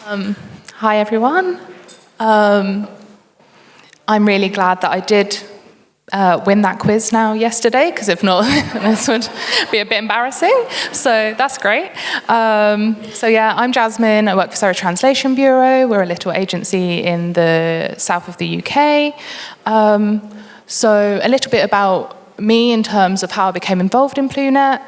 Hi everyone. I'm really glad that I did win that quiz now yesterday, because if not, this would be a bit embarrassing. So that's great. I'm Jasmine. I work for Surrey Translation Bureau. We're a little agency in the south of the UK. So a little bit about me in terms of how I became involved in Plunet.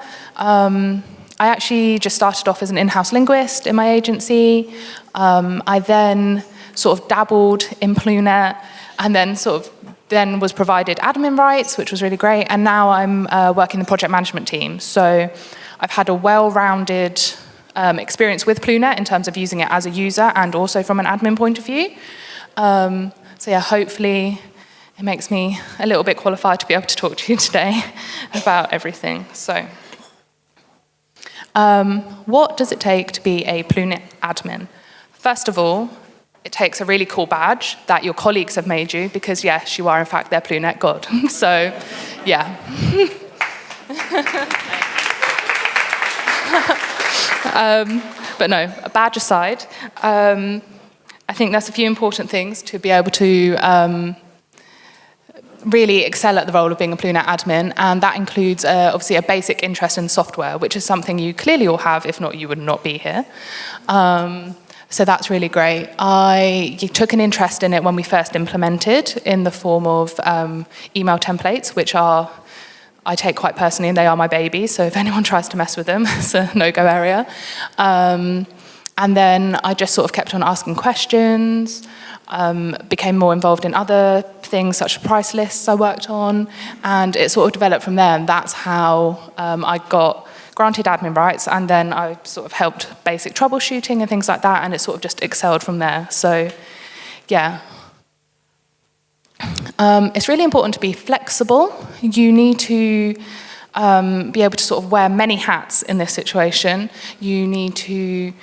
I actually just started off as an in-house linguist in my agency. I then sort of dabbled in Plunet and then was provided admin rights, which was really great. And now I'm working in the project management team. So I've had a well-rounded experience with Plunet in terms of using it as a user and also from an admin point of view. Hopefully it makes me a little bit qualified to be able to talk to you today about everything. So. What does it take to be a Plunet admin? First of all, it takes a really cool badge that your colleagues have made you, because yes, you are in fact their Plunet god. So, yeah. But no, a badge aside, I think there's a few important things to be able to really excel at the role of being a Plunet admin, and that includes obviously a basic interest in software, which is something you clearly all have. If not, you would not be here. So that's really great. I took an interest in it when we first implemented in the form of email templates, which I take quite personally, and they are my baby. So if anyone tries to mess with them, it's a no-go area. And then I just sort of kept on asking questions, became more involved in other things such as price lists I worked on, and it sort of developed from there. And that's how I got granted admin rights, and then I sort of helped basic troubleshooting and things like that, and it sort of just excelled from there. So, yeah. It's really important to be flexible. You need to be able to sort of wear many hats in this situation. You need to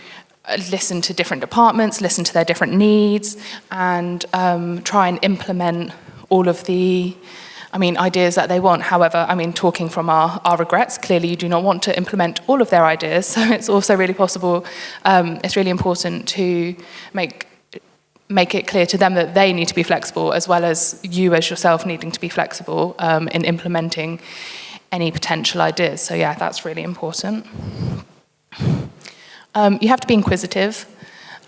listen to different departments, listen to their different needs, and try and implement all of the ideas that they want. However, talking from our regrets, clearly you do not want to implement all of their ideas, so it's also really possible, it's really important to make it clear to them that they need to be flexible, as well as you as yourself needing to be flexible in implementing any potential ideas. So yeah, that's really important. You have to be inquisitive.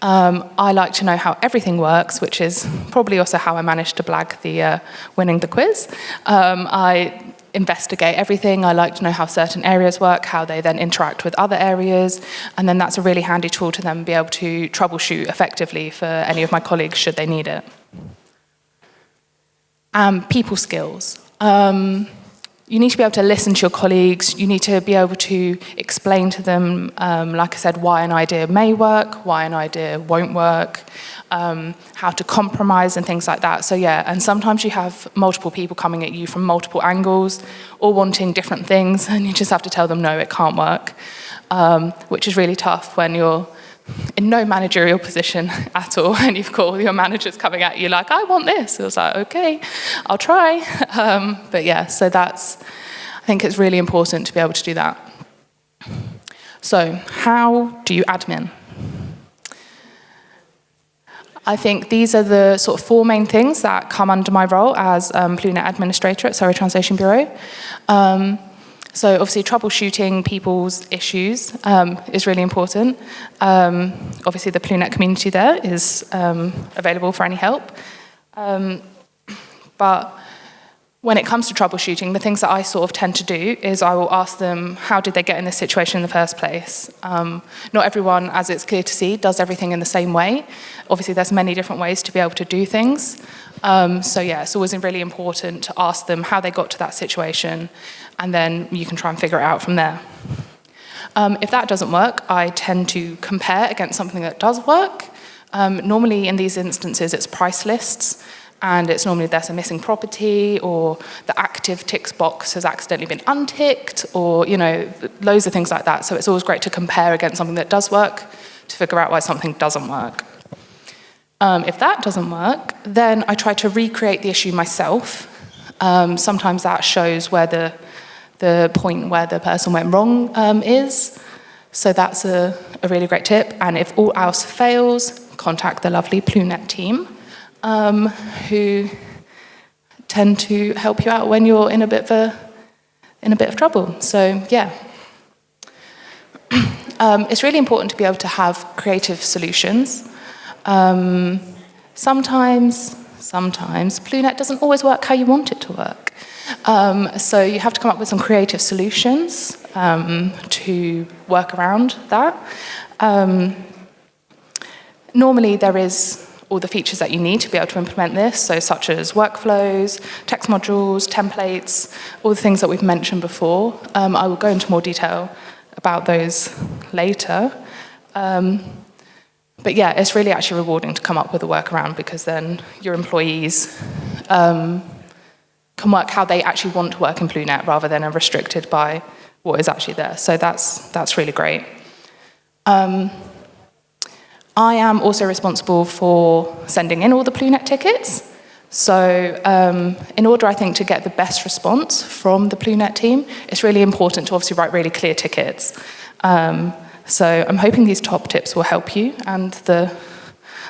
I like to know how everything works, which is probably also how I managed to blag the winning the quiz. I investigate everything. I like to know how certain areas work, how they then interact with other areas, and then that's a really handy tool to then be able to troubleshoot effectively for any of my colleagues should they need it. People skills. You need to be able to listen to your colleagues. You need to be able to explain to them, like I said, why an idea may work, why an idea won't work, how to compromise and things like that. So yeah, and sometimes you have multiple people coming at you from multiple angles, all wanting different things, and you just have to tell them, no, it can't work, which is really tough when you're in no managerial position at all, and you've got all your managers coming at you like, I want this. It was like, okay, I'll try. But yeah, so I think it's really important to be able to do that. So how do you admin? I think these are the sort of four main things that come under my role as Plunet administrator at Surrey Translation Bureau. So obviously troubleshooting people's issues is really important. Obviously the Plunet community there is available for any help. But when it comes to troubleshooting, the things that I sort of tend to do is I will ask them, how did they get in this situation in the first place? Not everyone, as it's clear to see, does everything in the same way. Obviously there's many different ways to be able to do things. So yeah, it's always really important to ask them how they got to that situation, and then you can try and figure it out from there. If that doesn't work, I tend to compare against something that does work. Normally in these instances, it's price lists, and it's normally there's a missing property, or the active ticks box has accidentally been unticked, or loads of things like that. So it's always great to compare against something that does work to figure out why something doesn't work. If that doesn't work, then I try to recreate the issue myself. Sometimes that shows where the point where the person went wrong is. So that's a really great tip. And if all else fails, contact the lovely Plunet team, who tend to help you out when you're in a bit of trouble. So yeah. It's really important to be able to have creative solutions. Sometimes Plunet doesn't always work how you want it to work. So you have to come up with some creative solutions to work around that. Normally there is all the features that you need to be able to implement this, so such as workflows, text modules, templates, all the things that we've mentioned before. I will go into more detail about those later. But yeah, it's really actually rewarding to come up with a workaround, because then your employees can work how they actually want to work in Plunet rather than are restricted by what is actually there. So that's really great. I am also responsible for sending in all the Plunet tickets. So in order, I think, to get the best response from the Plunet team, it's really important to obviously write really clear tickets. So I'm hoping these top tips will help you and the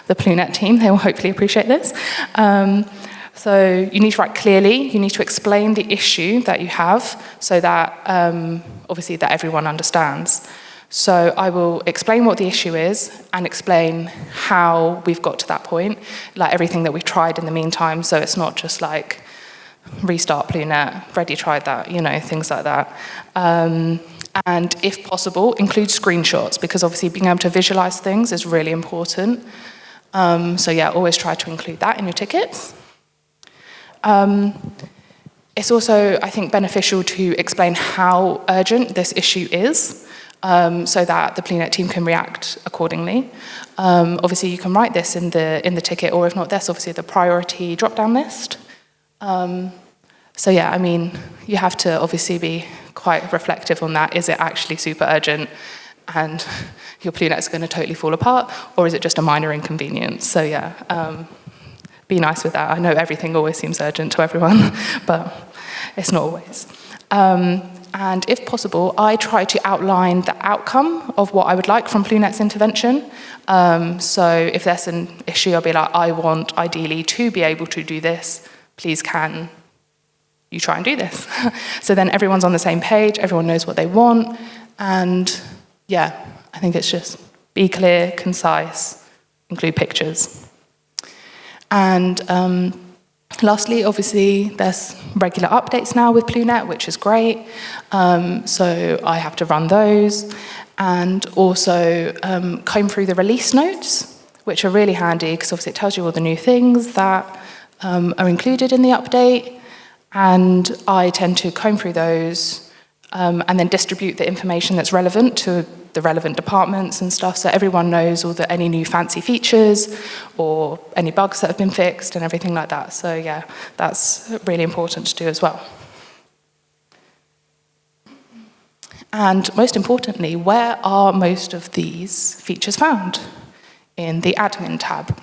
Plunet team. They will hopefully appreciate this. So you need to write clearly. You need to explain the issue that you have so that, obviously, that everyone understands. So I will explain what the issue is and explain how we've got to that point, like everything that we've tried in the meantime. So it's not just like restart Plunet, already tried that, things like that. And if possible, include screenshots, because obviously being able to visualize things is really important. So yeah, always try to include that in your tickets. It's also, I think, beneficial to explain how urgent this issue is, so that the Plunet team can react accordingly. Obviously, you can write this in the ticket, or if not, there's obviously the priority drop-down list. So yeah, I mean, you have to obviously be quite reflective on that. Is it actually super urgent and your Plunet's going to totally fall apart, or is it just a minor inconvenience? So yeah, be nice with that. I know everything always seems urgent to everyone, but it's not always. And if possible, I try to outline the outcome of what I would like from Plunet's intervention. So if there's an issue, I'll be like, I want ideally to be able to do this. Please can you try and do this? So then everyone's on the same page, everyone knows what they want. And yeah, I think it's just be clear, concise, include pictures. And lastly, obviously, there's regular updates now with Plunet, which is great. So I have to run those. And also comb through the release notes, which are really handy, because obviously it tells you all the new things that are included in the update. And I tend to comb through those and then distribute the information that's relevant to the relevant departments and stuff, so everyone knows any new fancy features or any bugs that have been fixed and everything like that. So yeah, that's really important to do as well. And most importantly, where are most of these features found? In the admin tab.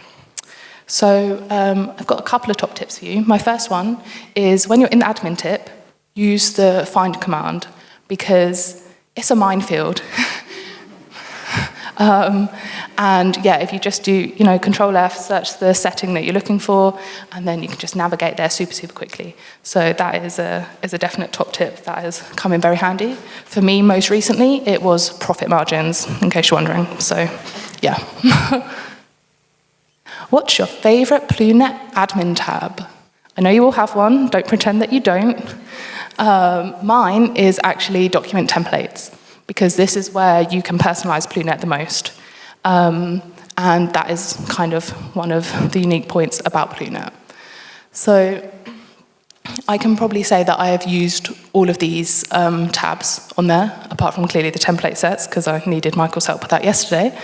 So I've got a couple of top tips for you. My first one is, when you're in the admin tip, use the find command, because it's a minefield. And yeah, if you just do, Control F, search the setting that you're looking for, and then you can just navigate there super, super quickly. So that is a definite top tip that has come in very handy. For me, most recently, it was profit margins, in case you're wondering. So yeah. What's your favorite Plunet admin tab? I know you all have one, don't pretend that you don't. Mine is actually document templates, because this is where you can personalize Plunet the most. And that is kind of one of the unique points about Plunet. So I can probably say that I have used all of these tabs on there, apart from clearly the template sets, because I needed Michael's help with that yesterday.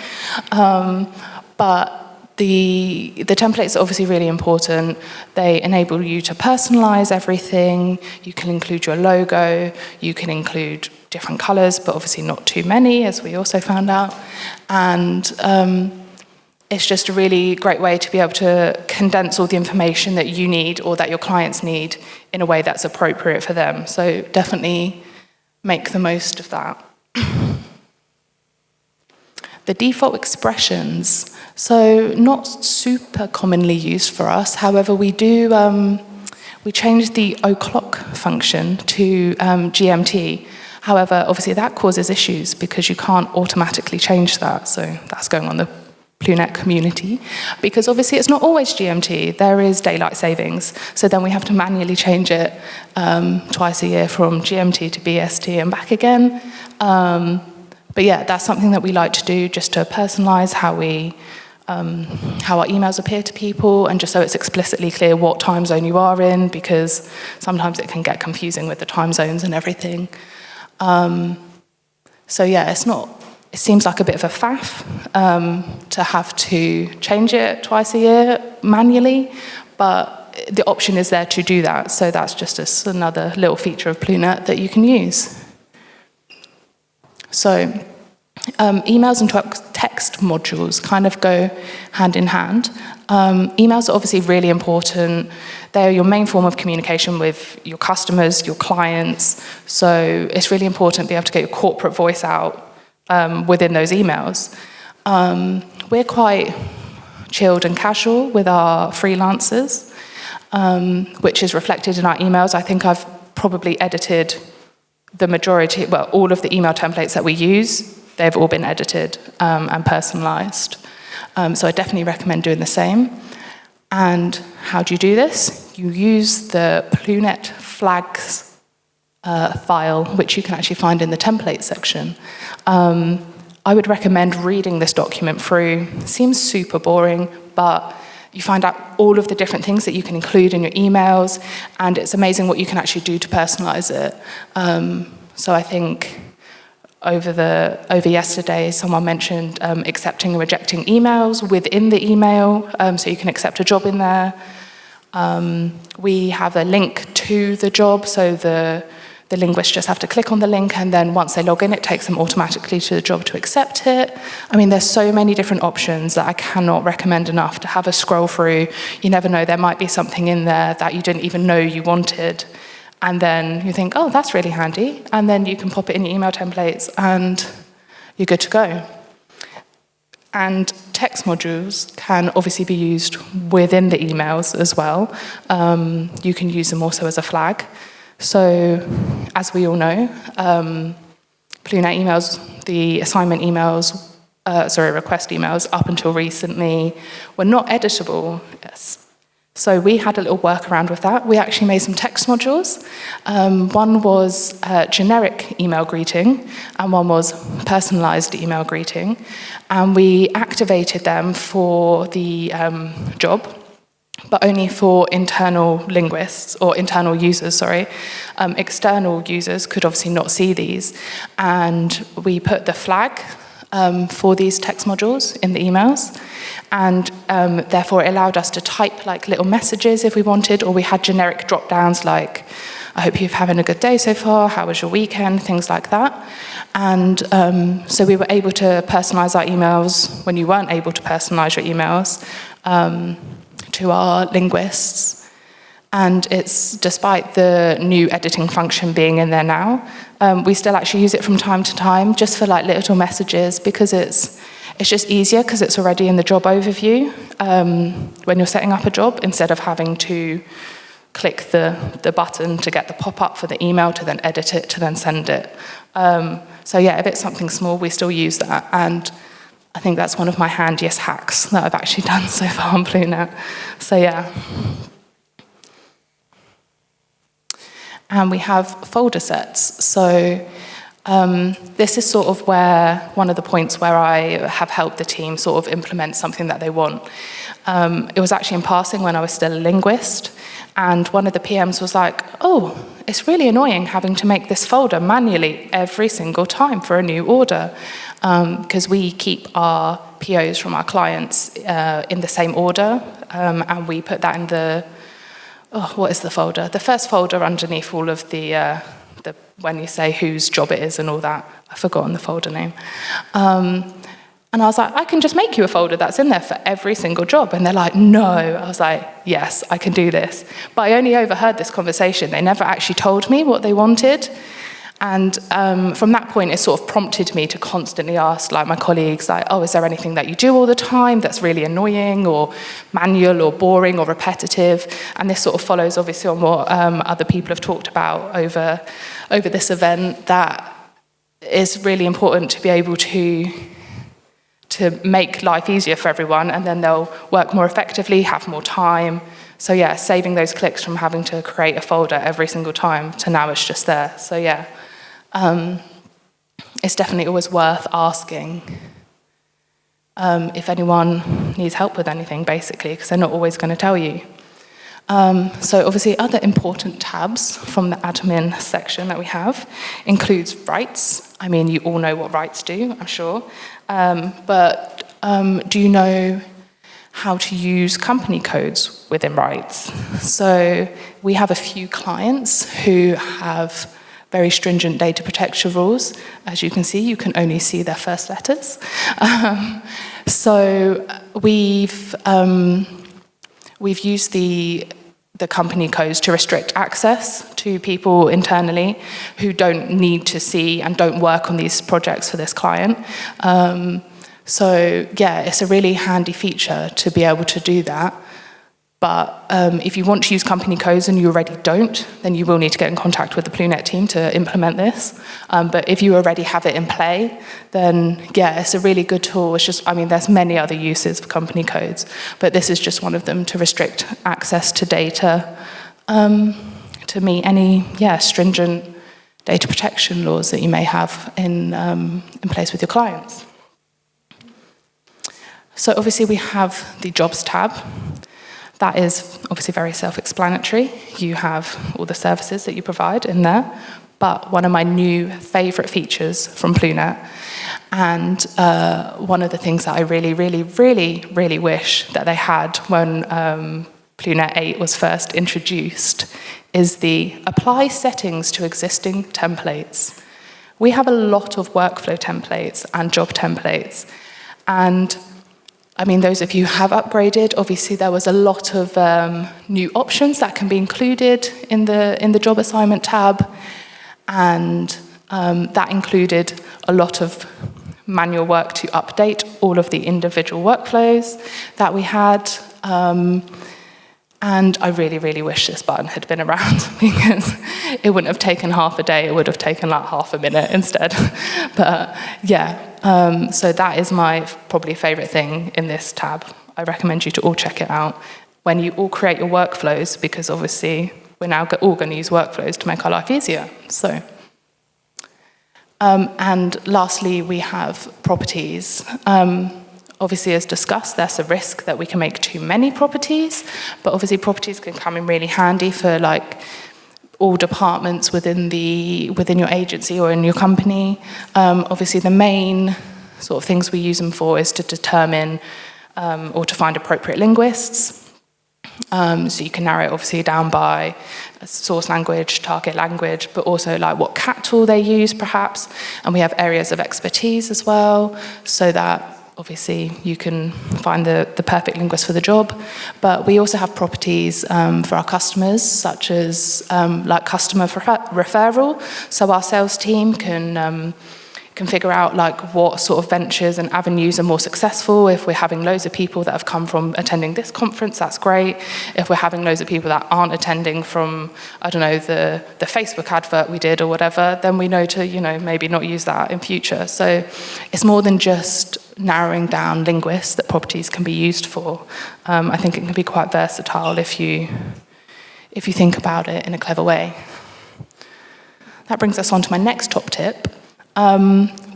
But the templates are obviously really important. They enable you to personalize everything. You can include your logo. You can include different colors, but obviously not too many, as we also found out. And it's just a really great way to be able to condense all the information that you need or that your clients need in a way that's appropriate for them. So definitely make the most of that. The default expressions, so not super commonly used for us. However, we changed the o'clock function to GMT. However, obviously that causes issues because you can't automatically change that. So that's going on the Plunet community. Because obviously it's not always GMT, there is daylight savings. So then we have to manually change it twice a year from GMT to BST and back again. But yeah, that's something that we like to do just to personalize how our emails appear to people, and just so it's explicitly clear what time zone you are in, because sometimes it can get confusing with the time zones and everything. So yeah, it seems like a bit of a faff to have to change it twice a year manually, but the option is there to do that. So that's just another little feature of Plunet that you can use. So emails and text modules kind of go hand in hand. Emails are obviously really important. They're your main form of communication with your customers, your clients. So it's really important to be able to get your corporate voice out within those emails. We're quite chilled and casual with our freelancers, which is reflected in our emails. I think I've probably edited the majority, well, all of the email templates that we use. They've all been edited and personalized. So I definitely recommend doing the same. And how do you do this? You use the Plunet flags file, which you can actually find in the template section. I would recommend reading this document through. It seems super boring, but you find out all of the different things that you can include in your emails, and it's amazing what you can actually do to personalize it. So I think over yesterday, someone mentioned accepting and rejecting emails within the email, so you can accept a job in there. We have a link to the job, so the linguists just have to click on the link, and then once they log in, it takes them automatically to the job to accept it. I mean, there's so many different options that I cannot recommend enough to have a scroll through. You never know, there might be something in there that you didn't even know you wanted. And then you think, oh, that's really handy. And then you can pop it in your email templates and you're good to go. And text modules can obviously be used within the emails as well. You can use them also as a flag. So, as we all know, Plunet emails, the assignment emails, request emails up until recently were not editable. Yes. So we had a little workaround with that. We actually made some text modules. One was generic email greeting, and one was personalized email greeting. And we activated them for the job, but only for internal linguists, or internal users, sorry. External users could obviously not see these. And we put the flag for these text modules in the emails. And therefore it allowed us to type like little messages if we wanted, or we had generic drop downs like, I hope you're having a good day so far, how was your weekend, things like that. And so we were able to personalize our emails when you weren't able to personalize your emails to our linguists. And it's, despite the new editing function being in there now, we still actually use it from time to time just for like little messages, because it's just easier because it's already in the job overview when you're setting up a job, instead of having to click the button to get the pop-up for the email, to then edit it, to then send it. So yeah, if it's something small, we still use that. And I think that's one of my handiest hacks that I've actually done so far on Plunet. So yeah. And we have folder sets. So this is sort of where one of the points where I have helped the team sort of implement something that they want. It was actually in passing when I was still a linguist, and one of the PMs was like, oh, it's really annoying having to make this folder manually every single time for a new order, because we keep our POs from our clients in the same order, and we put that in the, what is the folder? The first folder underneath all of the when you say whose job it is and all that. I've forgotten the folder name. And I was like, I can just make you a folder that's in there for every single job. And they're like, no. I was like, yes, I can do this. But I only overheard this conversation. They never actually told me what they wanted. And from that point, it sort of prompted me to constantly ask like my colleagues, like, oh, is there anything that you do all the time that's really annoying or manual or boring or repetitive? And this sort of follows obviously on what other people have talked about over this event, that it's really important to be able to make life easier for everyone, and then they'll work more effectively, have more time. So yeah, saving those clicks from having to create a folder every single time to now it's just there. So yeah, it's definitely always worth asking if anyone needs help with anything, basically, because they're not always going to tell you. So obviously other important tabs from the admin section that we have includes rights. I mean, you all know what rights do, I'm sure. But do you know how to use company codes within rights? So we have a few clients who have very stringent data protection rules. As you can see, you can only see their first letters. So we've used the company codes to restrict access to people internally who don't need to see and don't work on these projects for this client. So yeah, it's a really handy feature to be able to do that. But if you want to use company codes and you already don't, then you will need to get in contact with the Plunet team to implement this. But if you already have it in play, then yeah, it's a really good tool. It's just, I mean, there's many other uses for company codes, but this is just one of them to restrict access to data to meet any stringent data protection laws that you may have in place with your clients. So obviously we have the jobs tab. That is obviously very self-explanatory. You have all the services that you provide in there. But one of my new favourite features from Plunet, and one of the things that I really, really, really, really wish that they had when Plunet 8 was first introduced, is the apply settings to existing templates. We have a lot of workflow templates and job templates, and I mean, those of you who have upgraded, obviously there was a lot of new options that can be included in the job assignment tab, and that included a lot of manual work to update all of the individual workflows that we had. And I really, really wish this button had been around because it wouldn't have taken half a day, it would have taken like half a minute instead. But yeah, so that is my probably favourite thing in this tab. I recommend you to all check it out when you all create your workflows, because obviously we're now all going to use workflows to make our life easier. So, and lastly, we have properties. Obviously, as discussed, there's a risk that we can make too many properties, but obviously properties can come in really handy for like all departments within your agency or in your company. Obviously, the main sort of things we use them for is to determine or to find appropriate linguists. So you can narrow it obviously down by source language, target language, but also like what cat tool they use perhaps. And we have areas of expertise as well, so that obviously you can find the perfect linguist for the job. But we also have properties for our customers, such as like customer referral. So our sales team can figure out like what sort of ventures and avenues are more successful. If we're having loads of people that have come from attending this conference, that's great. If we're having loads of people that aren't attending from, I don't know, the Facebook advert we did or whatever, then we know to, maybe not use that in future. So it's more than just narrowing down linguists that properties can be used for. I think it can be quite versatile if you think about it in a clever way. That brings us on to my next top tip.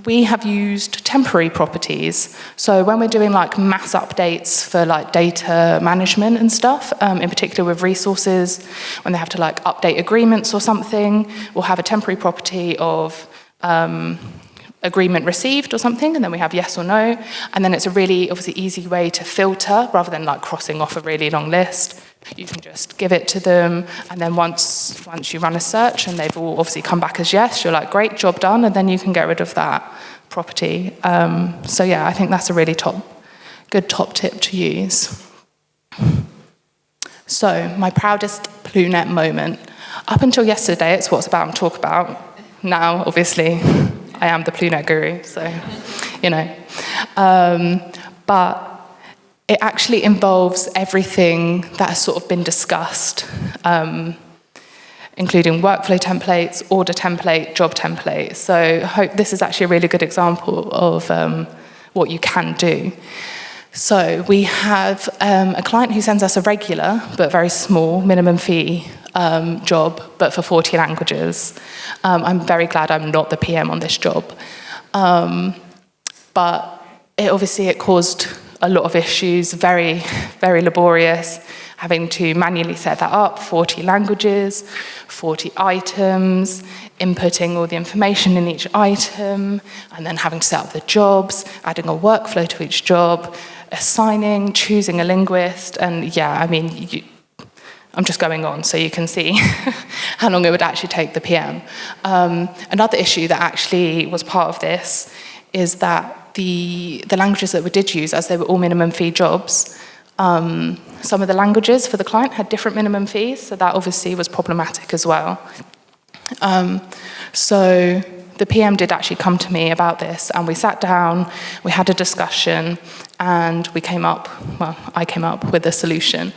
We have used temporary properties. So when we're doing like mass updates for like data management and stuff, in particular with resources, when they have to like update agreements or something, we'll have a temporary property of agreement received or something, and then we have yes or no. And then it's a really obviously easy way to filter rather than like crossing off a really long list. You can just give it to them, and then once you run a search and they've all obviously come back as yes, you're like, great, job done, and then you can get rid of that property. So yeah, I think that's a really good top tip to use. So my proudest Plunet moment. Up until yesterday, it's what I was about to talk about. now, obviously, I am the Plunet Guru, so, you know. But it actually involves everything that has sort of been discussed, including workflow templates, order template, job template. So I hope this is actually a really good example of what you can do. So we have a client who sends us a regular but very small minimum fee job, but for 40 languages. I'm very glad I'm not the PM on this job. But it caused a lot of issues, very, very laborious, having to manually set that up, 40 languages, 40 items, inputting all the information in each item, and then having to set up the jobs, adding a workflow to each job, assigning, choosing a linguist, and yeah, I mean, I'm just going on so you can see how long it would actually take the PM. Another issue that actually was part of this is that the languages that we did use, as they were all minimum fee jobs, some of the languages for the client had different minimum fees, so that obviously was problematic as well. So the PM did actually come to me about this, and we sat down, we had a discussion, and I came up with a solution.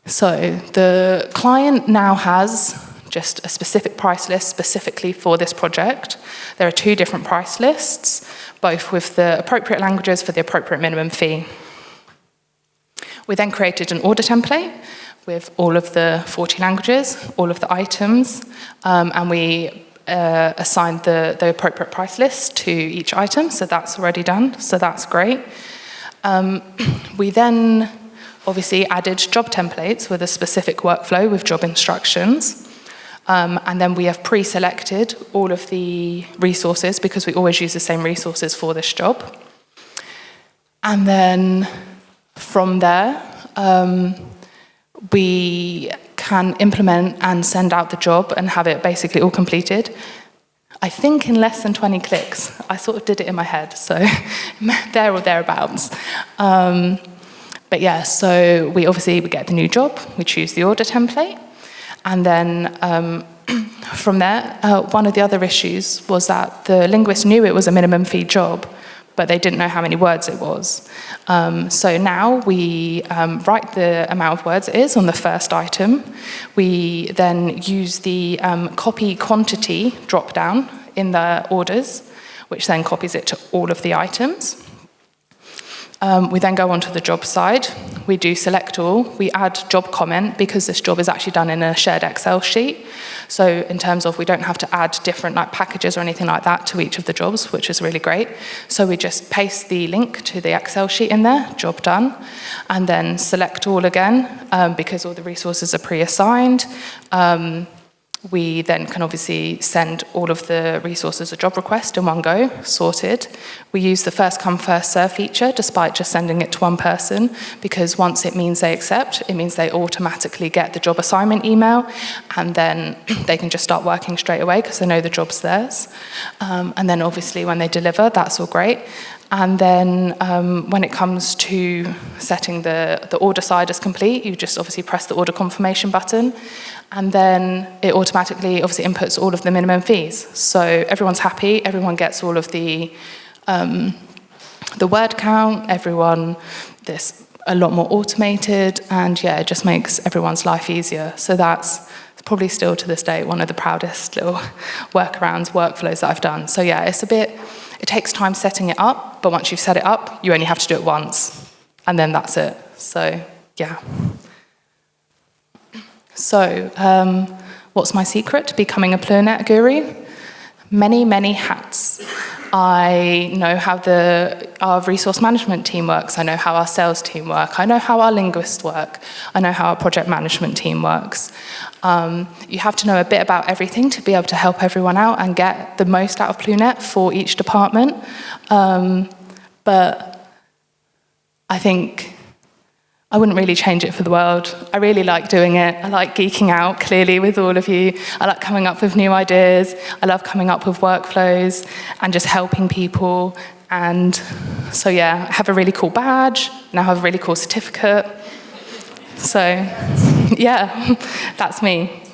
So the client now has just a specific price list specifically for this project. There are 2 different price lists, both with the appropriate languages for the appropriate minimum fee. We then created an order template with all of the 40 languages, all of the items, and we assigned the appropriate price list to each item, so that's already done, so that's great. We then obviously added job templates with a specific workflow with job instructions. And then we have pre-selected all of the resources because we always use the same resources for this job. And then from there, we can implement and send out the job and have it basically all completed. I think in less than 20 clicks. I sort of did it in my head, so there or thereabouts. But yeah, so we get the new job, we choose the order template, and then from there, one of the other issues was that the linguist knew it was a minimum fee job, but they didn't know how many words it was. So now we write the amount of words it is on the first item. We then use the copy quantity drop-down in the orders, which then copies it to all of the items. We then go onto the job side. We do select all. We add job comment because this job is actually done in a shared Excel sheet. So in terms of we don't have to add different packages or anything like that to each of the jobs, which is really great. So we just paste the link to the Excel sheet in there, job done, and then select all again because all the resources are pre-assigned. We then can obviously send all of the resources a job request in one go, sorted. We use the first come, first serve feature despite just sending it to one person, because once it means they accept, it means they automatically get the job assignment email, and then they can just start working straight away because they know the job's theirs. And then obviously when they deliver, that's all great. And then when it comes to setting the order side as complete, you just obviously press the order confirmation button, and then it automatically obviously inputs all of the minimum fees. So everyone's happy, everyone gets all of the word count, this a lot more automated, and yeah, it just makes everyone's life easier. So that's probably still to this day one of the proudest little workarounds, workflows that I've done. So yeah, it takes time setting it up, but once you've set it up, you only have to do it once, and then that's it. So, yeah. So, what's my secret to becoming a Plunet Guru? Many, many hats. I know how our resource management team works. I know how our sales team work. I know how our linguists work. I know how our project management team works. You have to know a bit about everything to be able to help everyone out and get the most out of Plunet for each department. But I think I wouldn't really change it for the world. I really like doing it. I like geeking out, clearly, with all of you. I like coming up with new ideas. I love coming up with workflows and just helping people. And so, yeah, I have a really cool badge. Now I have a really cool certificate. So, yeah, that's me.